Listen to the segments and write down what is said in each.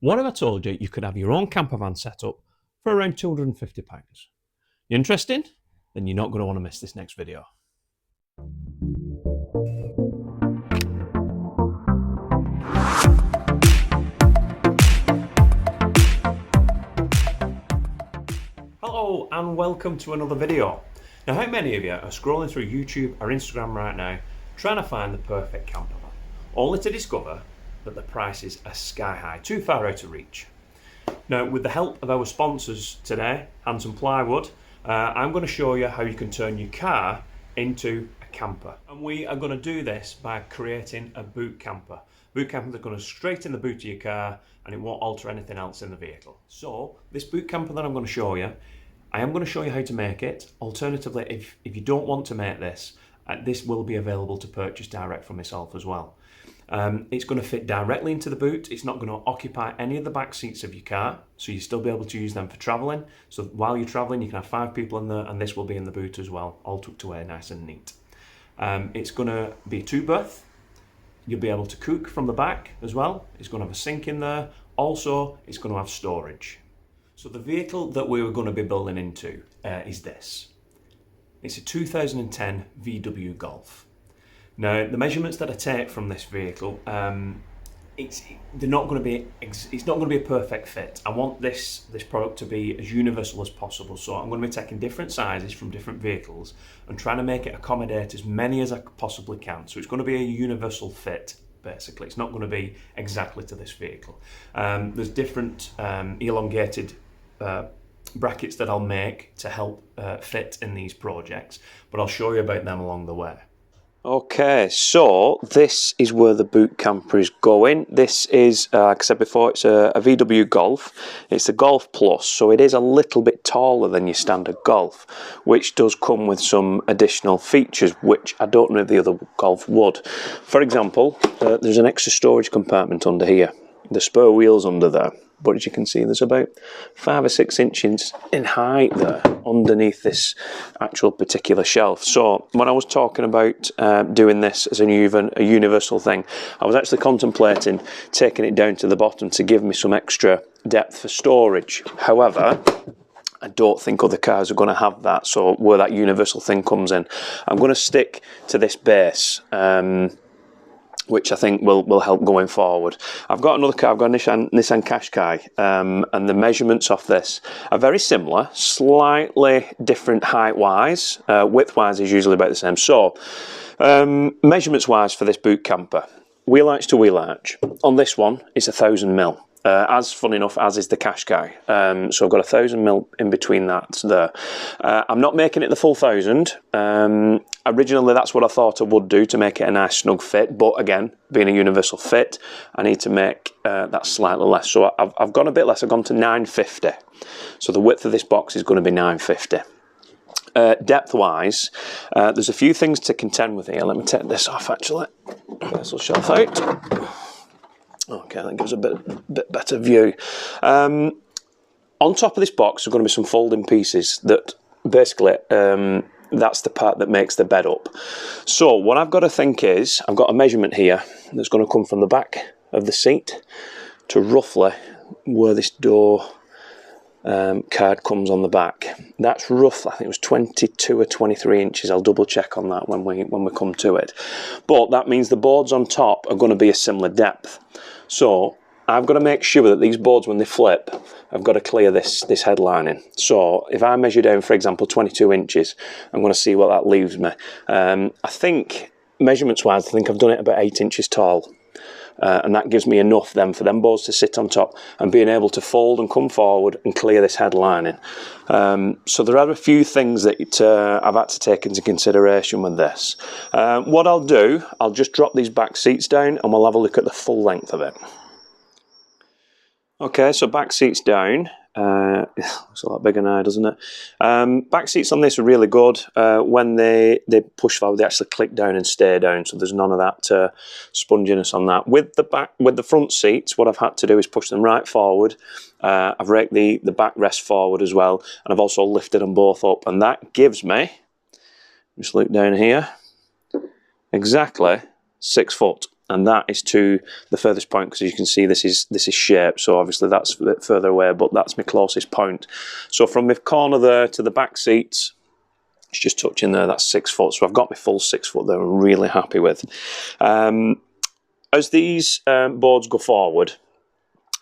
What if I told you you could have your own campervan set up for around £250? You interested? Then you're not going to want to miss this next video. Hello and welcome to another video. Now, how many of you are scrolling through YouTube or Instagram right now trying to find the perfect campervan, only to discover that the prices are sky high, too far out of reach? Now, with the help of our sponsors today, Hanson Plywood, I'm going to show you how you can turn your car into a camper. And we are going to do this by creating a boot camper. Boot campers are going to straighten the boot of your car and it won't alter anything else in the vehicle. So, this boot camper that I'm going to show you, I am going to show you how to make it. Alternatively, if you don't want to make this, this will be available to purchase direct from myself as well. It's going to fit directly into the boot. It's not going to occupy any of the back seats of your car, so you'll still be able to use them for travelling. So while you're travelling, you can have 5 people in there, and this will be in the boot as well, all tucked away nice and neat. It's going to be 2-berth. You'll be able to cook from the back as well. It's going to have a sink in there. Also, it's going to have storage. So the vehicle that we were going to be building into is this. It's a 2010 VW Golf. Now, the measurements that I take from this vehicle, it's not going to be a perfect fit. I want this product to be as universal as possible, so I'm going to be taking different sizes from different vehicles and trying to make it accommodate as many as I possibly can. So it's going to be a universal fit, basically. It's not going to be exactly to this vehicle. There's different elongated brackets that I'll make to help fit in these projects, but I'll show you about them along the way. Okay, so this is where the boot camper is going. This is, like I said before, it's a VW Golf. It's a Golf Plus, so it is a little bit taller than your standard Golf, which does come with some additional features, which I don't know if the other Golf would. For example, there's an extra storage compartment under here. The spare wheels under there. But as you can see, there's about 5 or 6 inches in height there underneath this actual particular shelf. So when I was talking about doing this as a universal thing, I was actually contemplating taking it down to the bottom to give me some extra depth for storage. However, I don't think other cars are going to have that, so where that universal thing comes in, I'm going to stick to this base, which I think will help going forward. I've got another car, I've got a Nissan Qashqai, and the measurements of this are very similar, slightly different height-wise. Width-wise is usually about the same. So, measurements-wise for this boot camper, wheel arch to wheel arch. On this one, it's 1000mm. As fun enough as is the Qashqai, so I've got 1000mm in between that there. I'm not making it the full 1000. Originally that's what I thought I would do to make it a nice snug fit, but again, being a universal fit, I need to make that slightly less. So I've gone a bit less, I've gone to 950. So the width of this box is going to be 950. Depth wise, there's a few things to contend with here. Let me take this off actually. This will shelf out. Okay, that gives a bit better view. On top of this box are going to be some folding pieces that basically, that's the part that makes the bed up. So what I've got to think is, I've got a measurement here that's going to come from the back of the seat to roughly where this door card comes on the back. That's roughly, I think it was 22 or 23 inches. I'll double check on that when we come to it. But that means the boards on top are going to be a similar depth. So I've got to make sure that these boards, when they flip, I've got to clear this headlining. So if I measure down, for example, 22 inches, I'm going to see what that leaves me. I think, measurements-wise, I think I've done it about 8 inches tall. And that gives me enough then for them boards to sit on top and being able to fold and come forward and clear this headlining. So there are a few things that I've had to take into consideration with this. What I'll do, I'll just drop these back seats down and we'll have a look at the full length of it. Okay, so back seats down. It's a lot bigger now, doesn't it? Back seats on this are really good. When they push forward, they actually click down and stay down, so there's none of that sponginess on that. With the front seats, what I've had to do is push them right forward. I've raked the backrest forward as well, and I've also lifted them both up, and that gives me, just look down here, exactly 6 foot. and that is to the furthest point, because as you can see this is shaped, so obviously that's a bit further away, but that's my closest point. So from my corner there to the back seats, it's just touching there, that's 6 foot, so I've got my full 6 foot there. I'm really happy with. As these boards go forward,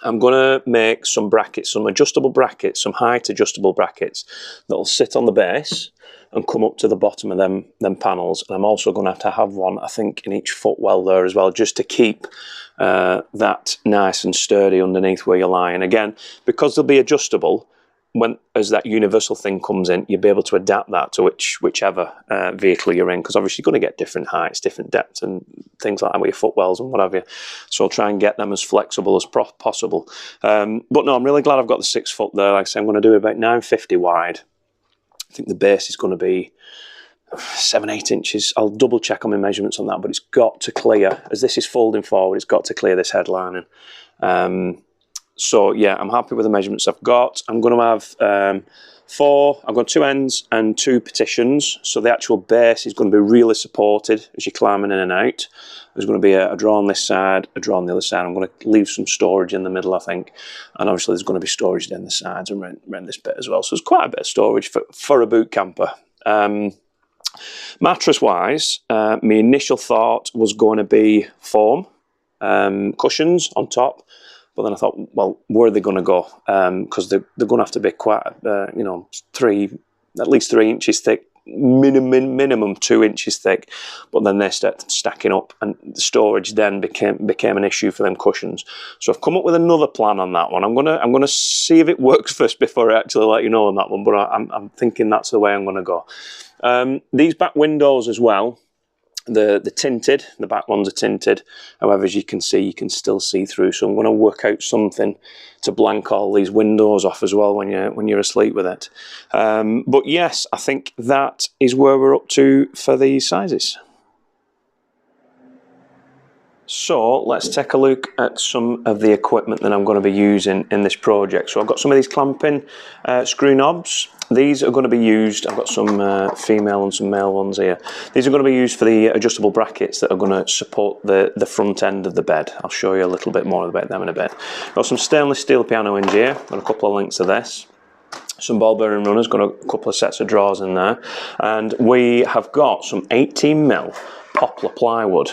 I'm going to make some brackets, some adjustable brackets, some height adjustable brackets that'll sit on the base and come up to the bottom of them panels. And I'm also going to have one, I think, in each footwell there as well, just to keep that nice and sturdy underneath where you're lying. Again, because they'll be adjustable, as that universal thing comes in, you'll be able to adapt that to whichever vehicle you're in, because obviously you're going to get different heights, different depths and things like that with your footwells and what have you. So I'll try and get them as flexible as possible. But no, I'm really glad I've got the 6 foot there. Like I say, I'm going to do about 950 wide. I think the base is going to be 7-8 inches. I'll double check on my measurements on that, but it's got to clear, as this is folding forward, it's got to clear this headlining. So yeah, I'm happy with the measurements I've got. I'm going to have I've got 2 ends and 2 partitions, so the actual base is going to be really supported as you're climbing in and out. There's going to be a drawer on this side, a drawer on the other side. I'm going to leave some storage in the middle, I think, and obviously there's going to be storage down the sides and around this bit as well. So there's quite a bit of storage for a boot camper. Mattress wise, my initial thought was going to be foam cushions on top. But then I thought, well, where are they going to go? Because they're going to have to be quite, you know, at least 3 inches thick, minimum 2 inches thick. But then they start stacking up, and the storage then became an issue for them cushions. So I've come up with another plan on that one. I'm gonna see if it works first before I actually let you know on that one. But I'm thinking that's the way I'm going to go. These back windows as well. The tinted, the back ones are tinted. However, as you can see, you can still see through. So I'm going to work out something to blank all these windows off as well when you're asleep with it. But yes, I think that is where we're up to for these sizes. So let's take a look at some of the equipment that I'm going to be using in this project. So I've got some of these clamping screw knobs. These are going to be used, I've got some female and some male ones here. These are going to be used for the adjustable brackets that are going to support the front end of the bed. I'll show you a little bit more about them in a bit. Got some stainless steel piano hinge here, got a couple of links of this. Some ball bearing runners, got a couple of sets of drawers in there. And we have got some 18mm poplar plywood.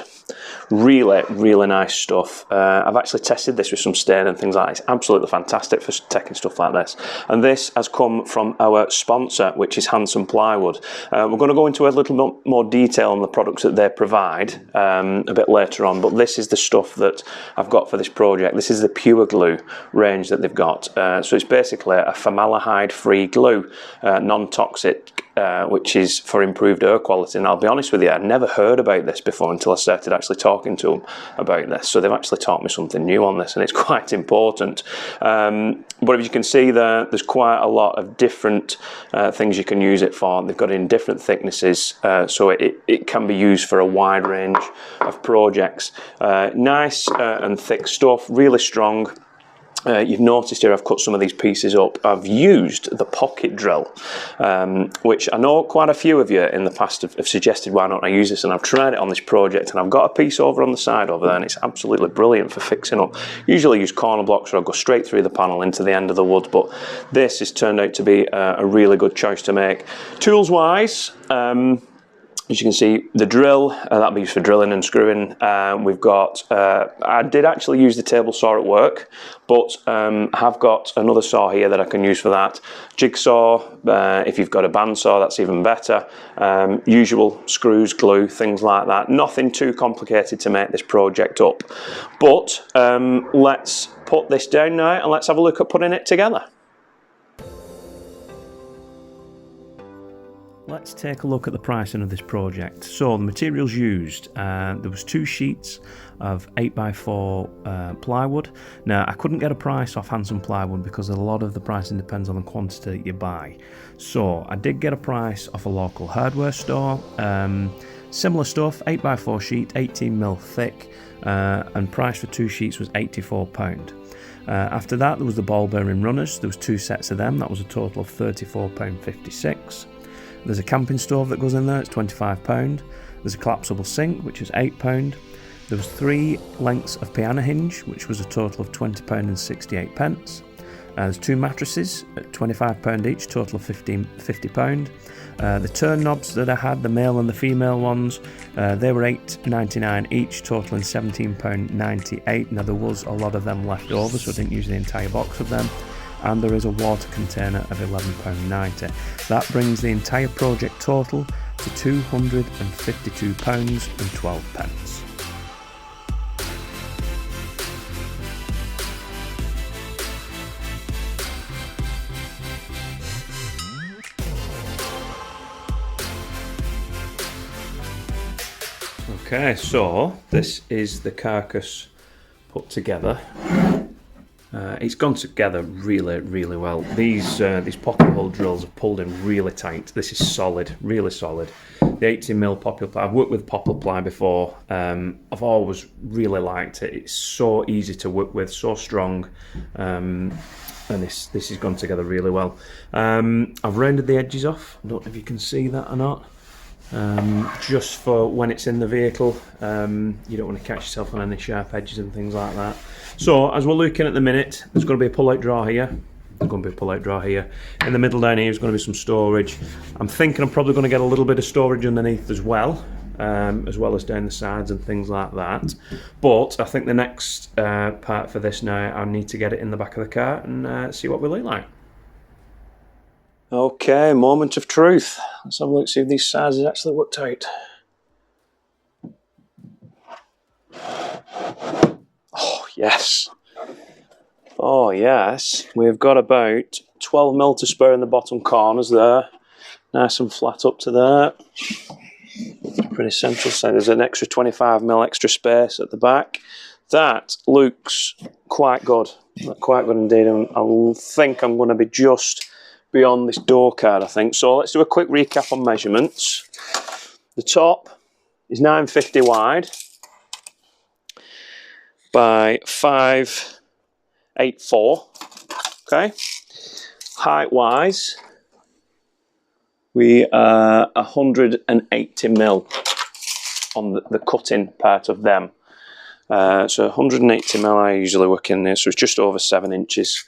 Really nice stuff. I've actually tested this with some stain and things like that. It's absolutely fantastic for taking stuff like this. And this has come from our sponsor, which is Hanson Plywood. We're going to go into a little bit more detail on the products that they provide a bit later on, but this is the stuff that I've got for this project. This is the Pure Glue range that they've got. So it's basically a formaldehyde-free glue, non-toxic, which is for improved air quality. And I'll be honest with you, I'd never heard about this before until I started actually talking to them about this. So they've actually taught me something new on this, and it's quite important. But if you can see there's quite a lot of different things you can use it for. They've got it in different thicknesses, so it can be used for a wide range of projects. Nice and thick stuff, really strong. You've noticed here I've cut some of these pieces up. I've used the pocket drill, which I know quite a few of you in the past have suggested why don't I use this, and I've tried it on this project, and I've got a piece over on the side over there, and it's absolutely brilliant for fixing up. Usually use corner blocks, or I'll go straight through the panel into the end of the wood, but this has turned out to be a really good choice to make. Tools wise, as you can see, the drill, that'll be used for drilling and screwing. We've got, I did actually use the table saw at work, but I have got another saw here that I can use for that. Jigsaw, if you've got a bandsaw, that's even better. Usual screws, glue, things like that. Nothing too complicated to make this project up. But let's put this down now and let's have a look at putting it together. Let's take a look at the pricing of this project. So the materials used, there was 2 sheets of 8x4 plywood. Now I couldn't get a price off Hanson Plywood because a lot of the pricing depends on the quantity that you buy. So I did get a price off a local hardware store. Similar stuff, 8x4 sheet, 18mm thick, and price for 2 sheets was £84. After that there was the ball bearing runners. There was 2 sets of them. That was a total of £34.56. There's a camping stove that goes in there, it's £25. There's a collapsible sink, which is £8. There was 3 lengths of piano hinge, which was a total of £20.68. There's 2 mattresses at £25 each, total of £50. The turn knobs that I had, the male and the female ones, they were £8.99 each, totaling £17.98. Now there was a lot of them left over, so I didn't use the entire box of them. And there is a water container of £11.90. That brings the entire project total to £252.12. Okay, so this is the carcass put together. It's gone together really well. These pocket hole drills are pulled in really tight. This is solid, really solid. The 18mm poplar ply. I've worked with poplar ply before. I've always really liked it. It's so easy to work with, so strong, and this has gone together really well. I've rounded the edges off. I don't know if you can see that or not. Just for when it's in the vehicle, you don't want to catch yourself on any sharp edges and things like that. So as we're looking at the minute, there's going to be a pull-out drawer here. There's going to be a pull-out drawer here. In the middle down here is going to be some storage. I'm thinking I'm probably going to get a little bit of storage underneath as well as down the sides and things like that. But I think the next part for this now, I need to get it in the back of the car and see what we look like. Okay, moment of truth. Let's have a look, see if these sizes actually worked out. Oh, yes. Oh, yes. We've got about 12mm to spare in the bottom corners there. Nice and flat up to there. Pretty central. So there's an extra 25mm extra space at the back. That looks quite good. Quite good indeed. I think I'm going to be just beyond this door card, I think. So let's do a quick recap on measurements. The top is 950 wide by 584. Okay. Height wise, we are 180mm on the cutting part of them. So 180mm I usually work in there, so it's just over 7 inches.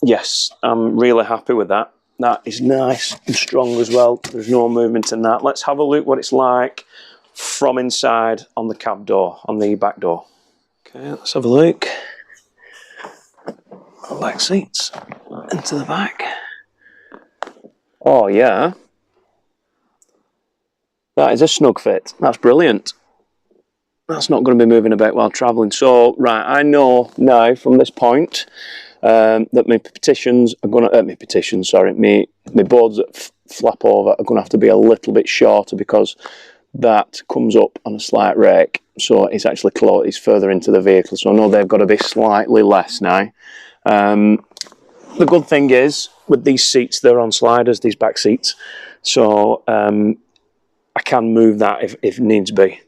Yes, I'm really happy with that. That is nice and strong as well. There's no movement in that. Let's have a look what it's like from inside on the cab door, on the back door. Okay, let's have a look. Back seats into the back. Oh yeah, that is a snug fit. That's brilliant. That's not going to be moving about while travelling. So, right, I know now from this point that my petitions are going to, my boards that flap over are going to have to be a little bit shorter because that comes up on a slight rake. So it's actually close, it's further into the vehicle. So I know they've got to be slightly less now. The good thing is, with these seats, they're on sliders, these back seats. So I can move that if needs be.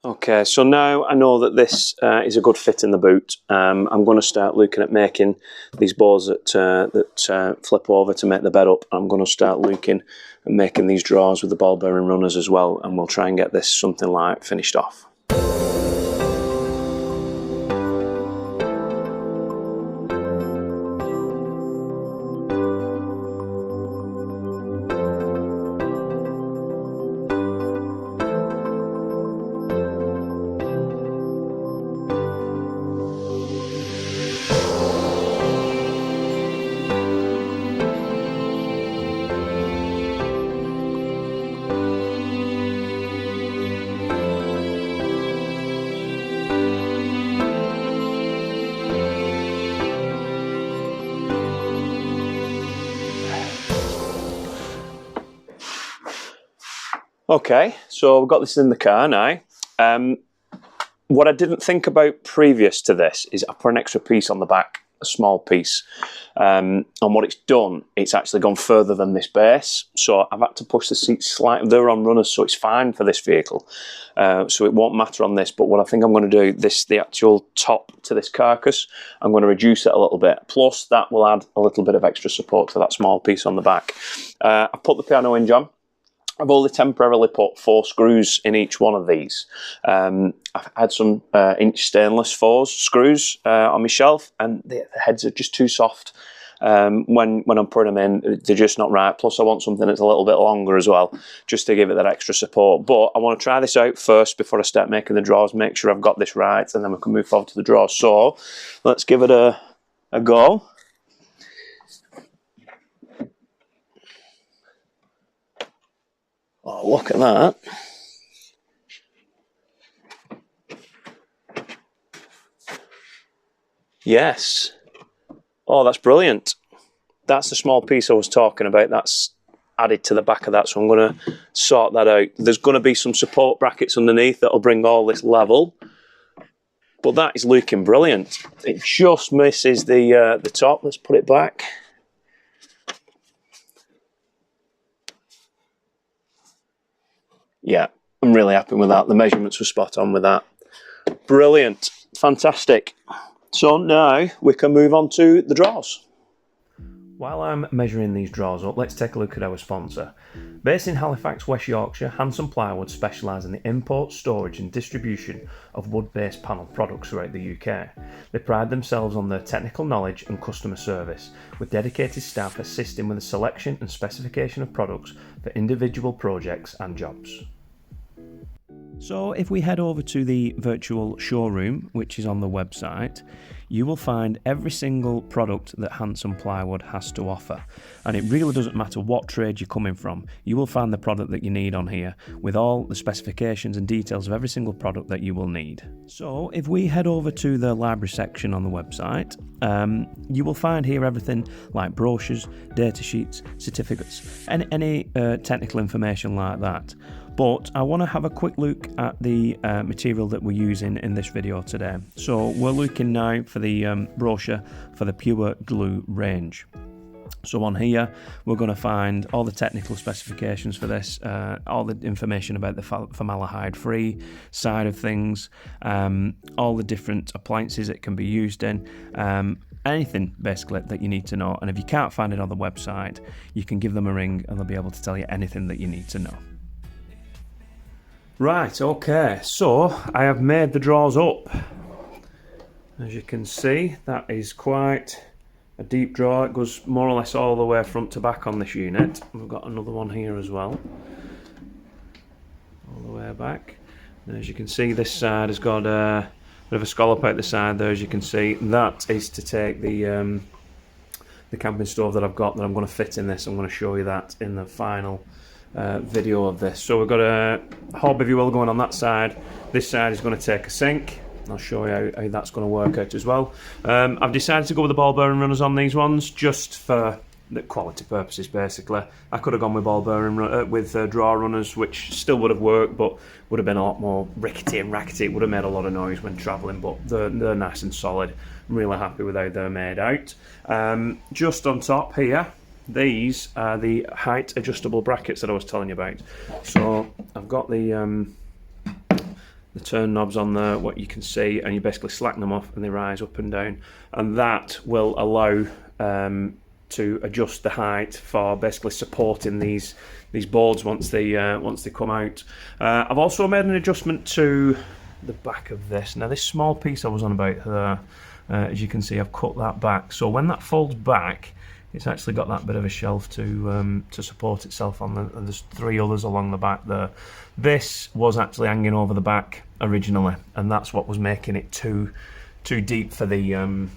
Okay, so now I know that this is a good fit in the boot. I'm going to start looking at making these boards that flip over to make the bed up. I'm going to start looking at making these drawers with the ball bearing runners as well, and we'll try and get this something like finished off. Okay, so we've got this in the car now. What I didn't think about previous to this is I put an extra piece on the back, a small piece. And what it's done, it's actually gone further than this base. So I've had to push the seats slightly. They're on runners, so it's fine for this vehicle. So it won't matter on this. But what I think I'm going to do, the actual top to this carcass, I'm going to reduce it a little bit. Plus, that will add a little bit of extra support to that small piece on the back. I put the piano hinge on. I've only temporarily put 4 screws in each one of these. I've had some inch stainless 4 screws on my shelf, and the heads are just too soft. When I'm putting them in, they're just not right. Plus I want something that's a little bit longer as well, just to give it that extra support. But I want to try this out first before I start making the drawers, make sure I've got this right, and then we can move forward to the drawers. So let's give it a go. Oh, look at that. Yes. Oh, that's brilliant. That's the small piece I was talking about. That's added to the back of that, so I'm going to sort that out. There's going to be some support brackets underneath that'll bring all this level. But that is looking brilliant. It just misses the top. Let's put it back. Yeah, I'm really happy with that. The measurements were spot on with that. Brilliant. Fantastic. So now we can move on to the drawers. While I'm measuring these drawers up, let's take a look at our sponsor. Based in Halifax, West Yorkshire, Hanson Plywood specialise in the import, storage and distribution of wood-based panel products throughout the UK. They pride themselves on their technical knowledge and customer service, with dedicated staff assisting with the selection and specification of products for individual projects and jobs. So if we head over to the virtual showroom, which is on the website, you will find every single product that Hanson Plywood has to offer. And it really doesn't matter what trade you're coming from, you will find the product that you need on here, with all the specifications and details of every single product that you will need. So if we head over to the library section on the website, you will find here everything like brochures, data sheets, certificates, and any technical information like that. But I want to have a quick look at the material that we're using in this video today. So we're looking now for the brochure for the Pure Glue range. So on here we're going to find all the technical specifications for this, all the information about the formaldehyde free side of things, all the different appliances it can be used in, anything basically that you need to know. And if you can't find it on the website, you can give them a ring and they'll be able to tell you anything that you need to know. Right, okay, so I have made the drawers up. As you can see, that is quite a deep drawer. It goes more or less all the way front to back on this unit. We've got another one here as well, all the way back. And as you can see, this side has got a bit of a scallop out the side there. As you can see, that is to take the camping stove that I've got that I'm going to fit in this. I'm going to show you that in the final video of this. So we've got a hob, if you will, going on that side. This side is going to take a sink. I'll show you how that's going to work out as well. I've decided to go with the ball bearing runners on these ones just for the quality purposes basically. I could have gone with ball bearing with drawer runners, which still would have worked, but would have been a lot more rickety and rackety. It would have made a lot of noise when travelling, but they're nice and solid. I'm really happy with how they're made out. Just on top here, these are the height adjustable brackets that I was telling you about. So I've got the turn knobs on there, what you can see, and you basically slacken them off and they rise up and down, and that will allow to adjust the height for basically supporting these boards once they come out. I've also made an adjustment to the back of this. Now this small piece I was on about there, as you can see, I've cut that back, so when that folds back, it's actually got that bit of a shelf to support itself on, and there's 3 others along the back there. This was actually hanging over the back originally, and that's what was making it too deep for the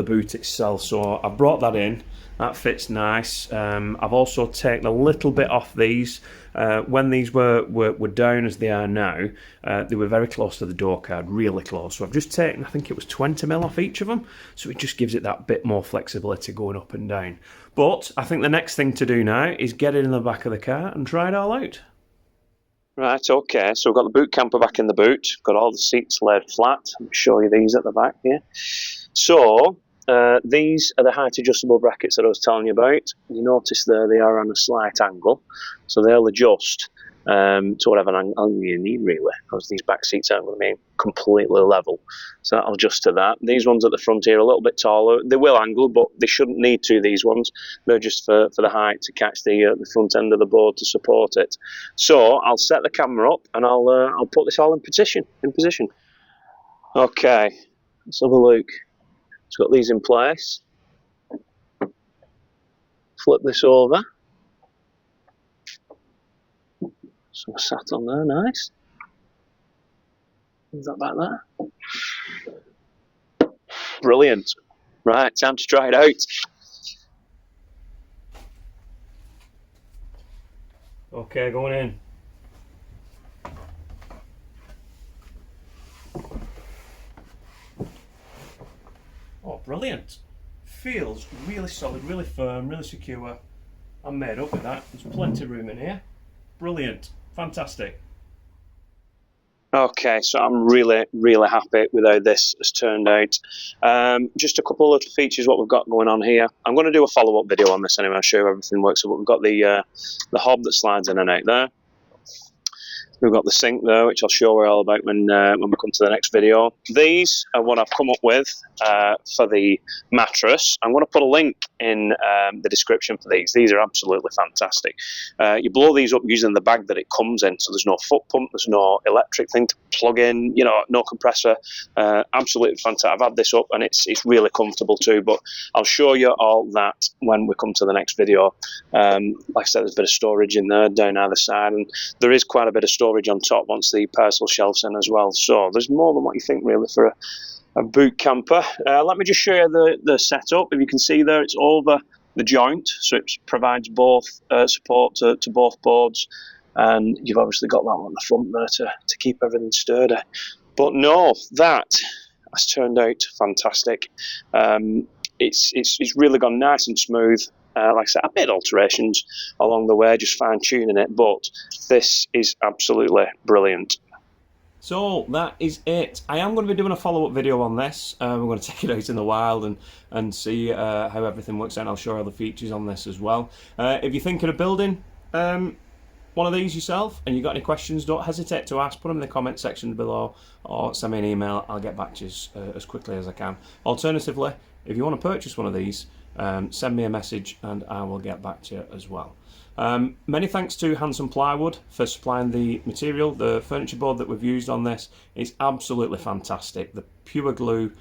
boot itself. So I brought that in. That fits nice. I've also taken a little bit off these. When these were down as they are now, they were very close to the door card, really close. So I've just taken, I think it was 20mm off each of them, so it just gives it that bit more flexibility going up and down. But I think the next thing to do now is get it in the back of the car and try it all out. Right, okay, so we've got the boot camper back in the boot, got all the seats laid flat. I'll show you these at the back here. So these are the height adjustable brackets that I was telling you about. You notice there they are on a slight angle, so they'll adjust to whatever angle you need, really, because these back seats aren't going to be completely level. So I'll adjust to that. These ones at the front here are a little bit taller. They will angle, but they shouldn't need to, these ones. They're just for the height to catch the front end of the board to support it. So I'll set the camera up and I'll put this all in position. Okay, let's have a look. It's got these in place. Flip this over. So sat on there, nice. Is that back there? Brilliant. Right, time to try it out. Okay, going in. Oh, brilliant. Feels really solid, really firm, really secure. I'm made up with that. There's plenty of room in here. Brilliant. Fantastic. Okay, so I'm really happy with how this has turned out. Just a couple of features what we've got going on here. I'm going to do a follow-up video on this anyway. I'll show you everything works. So we've got the hob that slides in and out there. We've got the sink there, which I'll show you all about when we come to the next video. These are what I've come up with for the mattress. I'm going to put a link in the description for these. These are absolutely fantastic. You blow these up using the bag that it comes in, so there's no foot pump, there's no electric thing to plug in, you know, no compressor. Absolutely fantastic. I've had this up and it's really comfortable too, but I'll show you all that when we come to the next video. Like I said, there's a bit of storage in there down either side, and there is quite a bit of storage on top once the parcel shelves in as well. So there's more than what you think really for a boot camper. Let me just show you the setup. If you can see there, it's over the joint, so it provides both support to both boards, and you've obviously got that on the front there to keep everything sturdy. But no, that has turned out fantastic. It's really gone nice and smooth. Like I said, I made alterations along the way, just fine-tuning it, but this is absolutely brilliant. So that is it. I am going to be doing a follow-up video on this. We're going to take it out in the wild and see how everything works out. I'll show you all the features on this as well. If you're thinking of building one of these yourself and you've got any questions, don't hesitate to ask. Put them in the comment section below or send me an email. I'll get back to you as quickly as I can. Alternatively, if you want to purchase one of these, send me a message and I will get back to you as well. Many thanks to Hanson Plywood for supplying the material. The furniture board that we've used on this is absolutely fantastic. The pure glue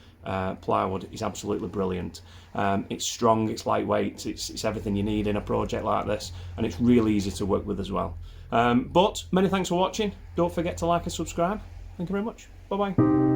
plywood is absolutely brilliant. It's strong, it's lightweight, it's everything you need in a project like this, and it's really easy to work with as well. But many thanks for watching. Don't forget to like and subscribe. Thank you very much. Bye bye.